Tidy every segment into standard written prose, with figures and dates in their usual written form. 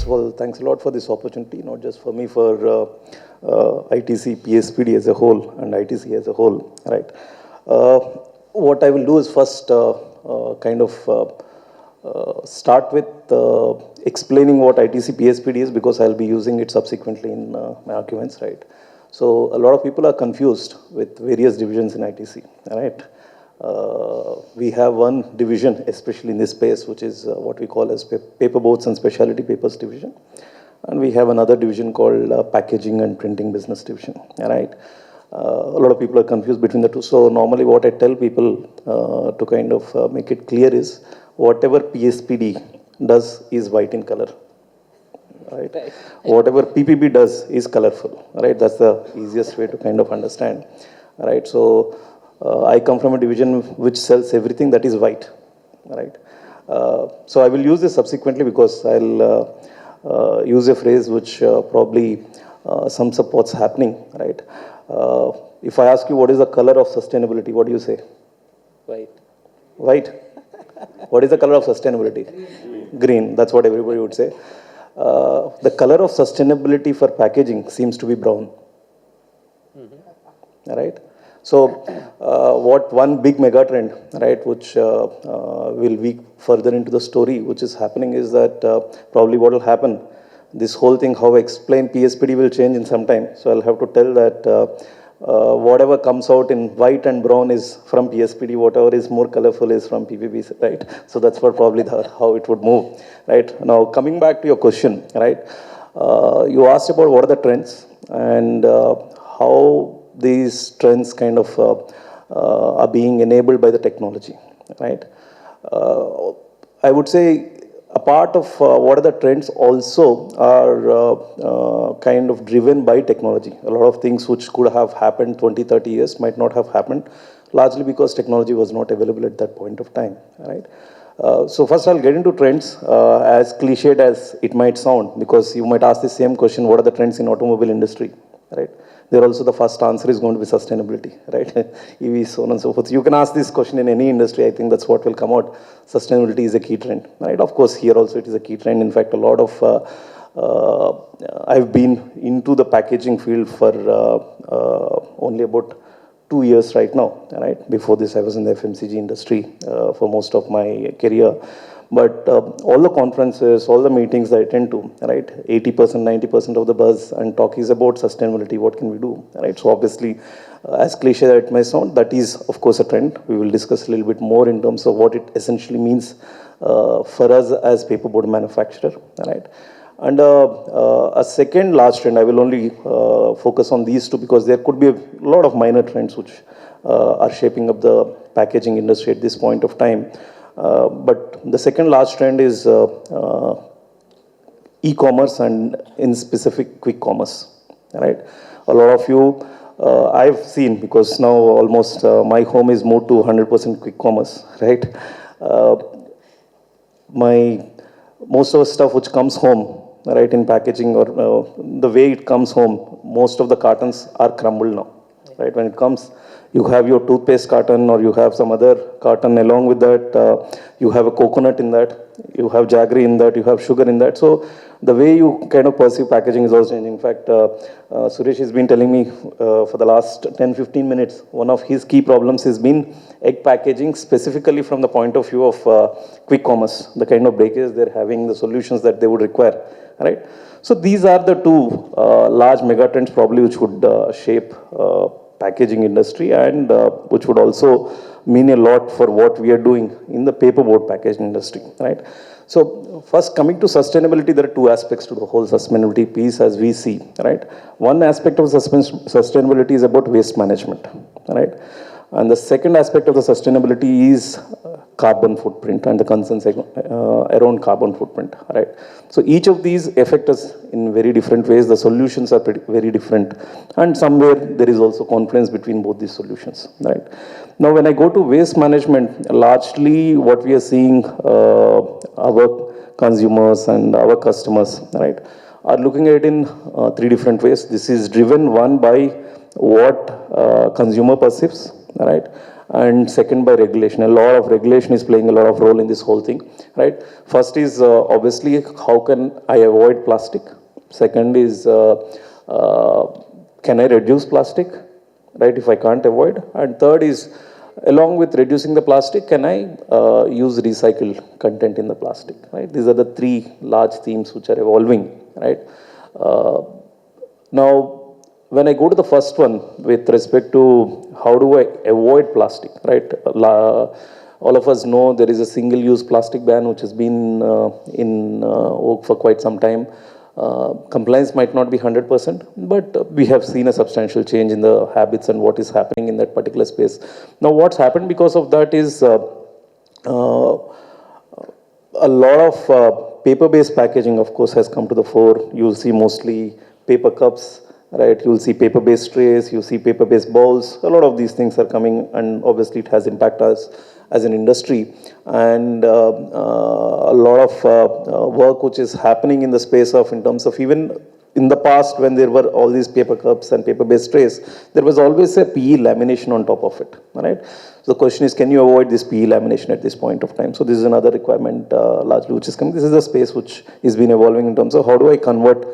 first of all, thanks a lot for this opportunity, not just for me, for ITC, PSPD as a whole, and ITC as a whole, right? What I will do is first start with explaining what ITC, PSPD is, because I'll be using it subsequently in my arguments, right? So a lot of people are confused with various divisions in ITC, right? We have one division, especially in this space, which is what we call as paperboards and specialty papers division. And we have another division called packaging and printing business division, right? A lot of people are confused between the two. So normally what I tell people to kind of make it clear is whatever PSPD does is white in color, right? Whatever PPB does is colorful, right? That's the easiest way to kind of understand, right? So I come from a division which sells everything that is white, right? So I will use this subsequently because I'll use a phrase which probably sums up what's happening, right? If I ask you what is the color of sustainability, what do you say? White. White? What is the color of sustainability? Green. That's what everybody would say. The color of sustainability for packaging seems to be brown, right? So what one big mega trend, right, which will weave further into the story, which is happening is that probably what will happen, this whole thing, how I explain PSPD will change in some time. So I'll have to tell that whatever comes out in white and brown is from PSPD, whatever is more colorful is from PPB, right? So that's what probably how it would move, right? Now coming back to your question, right? You asked about what are the trends and how these trends kind of are being enabled by the technology, right? I would say a part of what are the trends also are kind of driven by technology. A lot of things which could have happened 20, 30 years might not have happened, largely because technology was not available at that point of time, right? So first I'll get into trends, as cliched as it might sound, because you might ask the same question, what are the trends in automobile industry, right? There also the first answer is going to be sustainability, right? EV, so on and so forth. You can ask this question in any industry. I think that's what will come out. Sustainability is a key trend, right? Of course, here also it is a key trend. In fact, a lot of, I've been into the packaging field for only about 2 years right now, right? Before this, I was in the FMCG industry for most of my career. But all the conferences, all the meetings that I attend to, right, 80%, 90% of the buzz and talk is about sustainability. What can we do, right? So obviously, as cliche as it may sound, that is, of course, a trend. We will discuss a little bit more in terms of what it essentially means for us as paperboard manufacturer, right? And a second large trend, I will only focus on these two because there could be a lot of minor trends which are shaping up the packaging industry at this point of time. But the second large trend is e-commerce and in specific quick commerce, right? A lot of you, I've seen, because now almost my home is moved to 100% quick commerce, right? Most of the stuff which comes home, right, in packaging or the way it comes home, most of the cartons are crumbled now, right? When it comes, you have your toothpaste carton or you have some other carton along with that, you have a coconut in that, you have jaggery in that, you have sugar in that. So the way you kind of perceive packaging is also changing. In fact, Suresh has been telling me for the last 10-15 minutes, one of his key problems has been egg packaging, specifically from the point of view of quick commerce, the kind of breakage they're having, the solutions that they would require, right? So these are the two large megatrends probably which would shape packaging industry and which would also mean a lot for what we are doing in the paperboard packaging industry, right? So first, coming to sustainability, there are two aspects to the whole sustainability piece as we see, right? One aspect of sustainability is about waste management, right? And the second aspect of the sustainability is carbon footprint and the concerns around carbon footprint, right? So each of these affect us in very different ways. The solutions are very different. And somewhere there is also confluence between both these solutions, right? Now, when I go to waste management, largely what we are seeing, our consumers and our customers, right, are looking at it in three different ways. This is driven, one, by what consumer perceives, right? and second by regulation. A lot of regulation is playing a lot of role in this whole thing, right? First is obviously how can I avoid plastic? Second is can I reduce plastic, right, if I can't avoid? And third is, along with reducing the plastic, can I use recycled content in the plastic, right? These are the three large themes which are evolving, right? Now, when I go to the first one with respect to how do I avoid plastic, right? All of us know there is a single-use plastic ban which has been in work for quite some time. Compliance might not be 100%, but we have seen a substantial change in the habits and what is happening in that particular space. Now, what's happened because of that is a lot of paper-based packaging, of course, has come to the fore. You'll see mostly paper cups, right? You'll see paper-based trays, you'll see paper-based bowls. A lot of these things are coming, and obviously it has impacted us as an industry. And a lot of work which is happening in the space of, in terms of, even in the past when there were all these paper cups and paper-based trays, there was always a PE lamination on top of it, right? So the question is, can you avoid this PE lamination at this point of time? So this is another requirement largely which is coming. This is a space which has been evolving in terms of how do I convert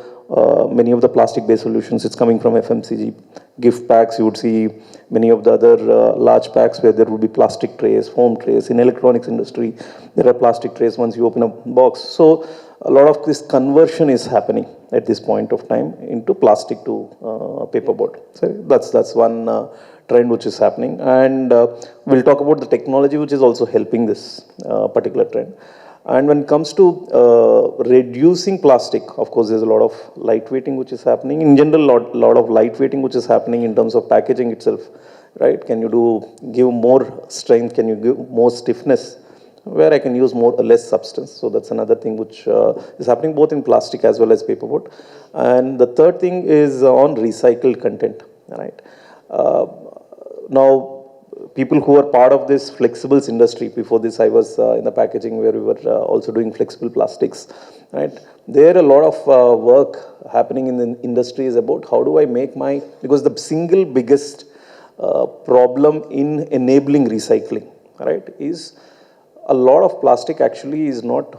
many of the plastic-based solutions. It's coming from FMCG. Gift packs, you would see many of the other large packs where there would be plastic trays, foam trays. In electronics industry, there are plastic trays once you open a box. So a lot of this conversion is happening at this point of time into plastic to paperboard. So that's one trend which is happening. And we'll talk about the technology which is also helping this particular trend. And when it comes to reducing plastic, of course, there's a lot of lightweighting which is happening. In general, lot of lightweighting which is happening in terms of packaging itself, right? Can you give more strength? Can you give more stiffness? Where I can use more or less substance. So that's another thing which is happening both in plastic as well as paperboard. And the third thing is on recycled content, right? Now, people who are part of this flexibles industry, before this I was in the packaging where we were also doing flexible plastics, right? There a lot of work happening in the industry is about how do I make because the single biggest problem in enabling recycling, right, is a lot of plastic actually is not,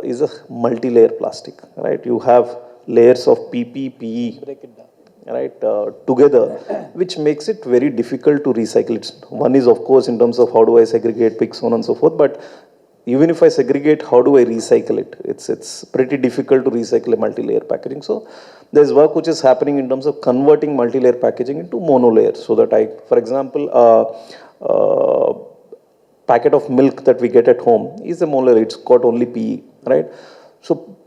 is a multi-layer plastic, right? You have layers of PP, PE. Break it down. Right, together, which makes it very difficult to recycle. One is, of course, in terms of how do I segregate, pick, so on and so forth, but even if I segregate, how do I recycle it? It's pretty difficult to recycle a multi-layer packaging. So there's work which is happening in terms of converting multi-layer packaging into mono-layer, so that for example, packet of milk that we get at home is a mono-layer, it's got only PE, right? So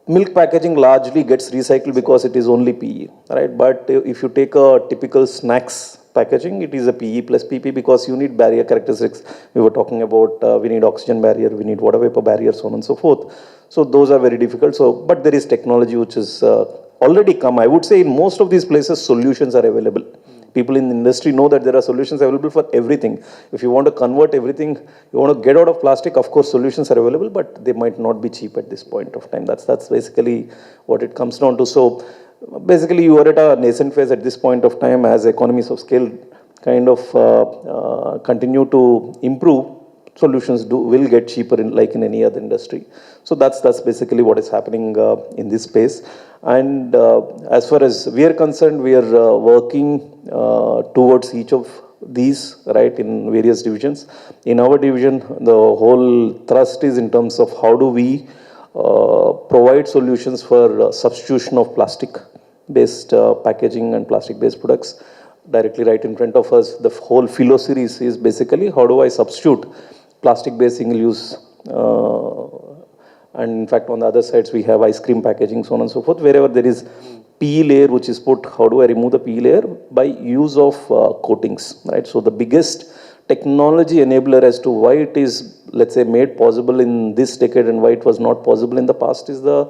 milk packaging largely gets recycled because it is only PE, right? But if you take a typical snacks packaging, it is a PE plus PP because you need barrier characteristics. We were talking about we need oxygen barrier, we need water vapor barrier, so on and so forth. So those are very difficult. So, but there is technology which is already come. I would say in most of these places, solutions are available. People in the industry know that there are solutions available for everything. If you want to convert everything, you want to get out of plastic, of course, solutions are available, but they might not be cheap at this point of time. That's basically what it comes down to. So basically, you are at a nascent phase at this point of time as economies of scale kind of continue to improve. Solutions will get cheaper like in any other industry. So that's basically what is happening in this space. And as far as we are concerned, we are working towards each of these, right, in various divisions. In our division, the whole thrust is in terms of how do we provide solutions for substitution of plastic-based packaging and plastic-based products. Directly right in front of us, the whole philo series is basically how do I substitute plastic-based single-use, and in fact on the other sides we have ice cream packaging, so on and so forth. Wherever there is PE layer which is put, how do I remove the PE layer? By use of coatings, right? So the biggest technology enabler as to why it is, let's say, made possible in this decade and why it was not possible in the past is the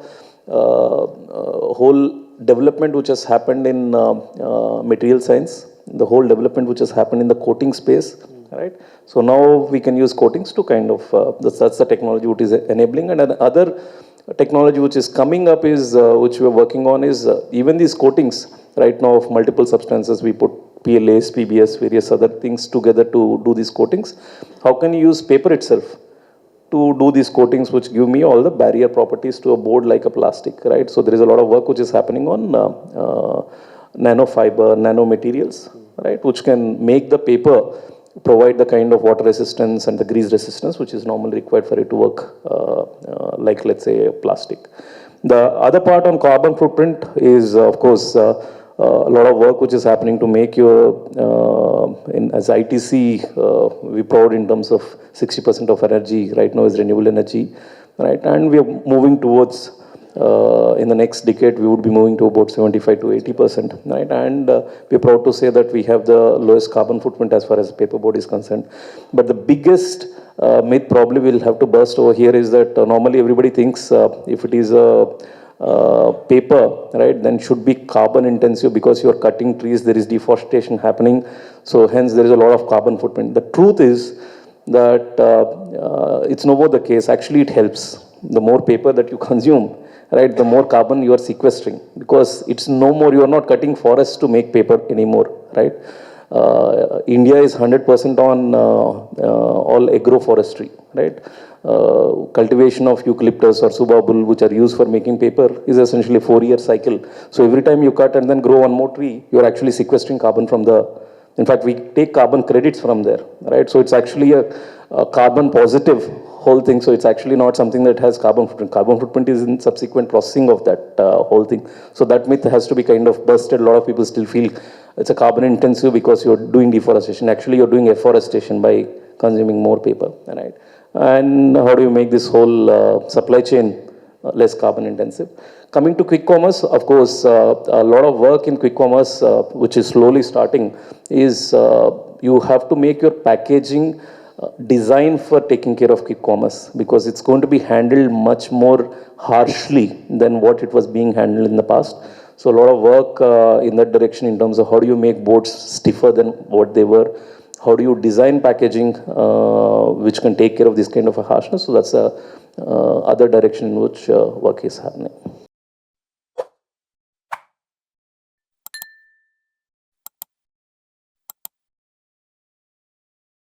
whole development which has happened in material science, the whole development which has happened in the coating space, right? So now we can use coatings to kind of, that's the technology which is enabling. And another technology which is coming up is, which we are working on is, even these coatings right now of multiple substances, we put PLAs, PBS, various other things together to do these coatings. How can you use paper itself to do these coatings which give me all the barrier properties to a board like a plastic, right? So there is a lot of work which is happening on nanofiber, nanomaterials, right, which can make the paper provide the kind of water resistance and the grease resistance which is normally required for it to work like, let's say, plastic. The other part on carbon footprint is, of course, a lot of work which is happening to make your, as ITC, we proud in terms of 60% of energy right now is renewable energy, right? And we are moving towards, in the next decade, we would be moving to about 75 to 80%, right? And we're proud to say that we have the lowest carbon footprint as far as paperboard is concerned. But the biggest myth probably we'll have to burst over here is that normally everybody thinks if it is a paper, right, then should be carbon intensive because you're cutting trees, there is deforestation happening, so hence there is a lot of carbon footprint. The truth is that it's no more the case. Actually, it helps. The more paper that you consume, right, the more carbon you are sequestering, because it's no more, you are not cutting forests to make paper anymore, right? India is 100% on all agroforestry, right? Cultivation of eucalyptus or subabul, which are used for making paper, is essentially a 4-year cycle. So every time you cut and then grow one more tree, you're actually sequestering carbon from the, in fact, we take carbon credits from there, right? So it's actually a carbon positive whole thing. So it's actually not something that has carbon footprint. Carbon footprint is in subsequent processing of that whole thing. So that myth has to be kind of busted. A lot of people still feel it's a carbon intensive because you're doing deforestation. Actually, you're doing afforestation by consuming more paper, right? And how do you make this whole supply chain less carbon intensive? Coming to quick commerce, of course, a lot of work in quick commerce, which is slowly starting, is you have to make your packaging designed for taking care of quick commerce, because it's going to be handled much more harshly than what it was being handled in the past. So a lot of work in that direction in terms of how do you make boards stiffer than what they were. How do you design packaging which can take care of this kind of a harshness? So that's a other direction in which work is happening.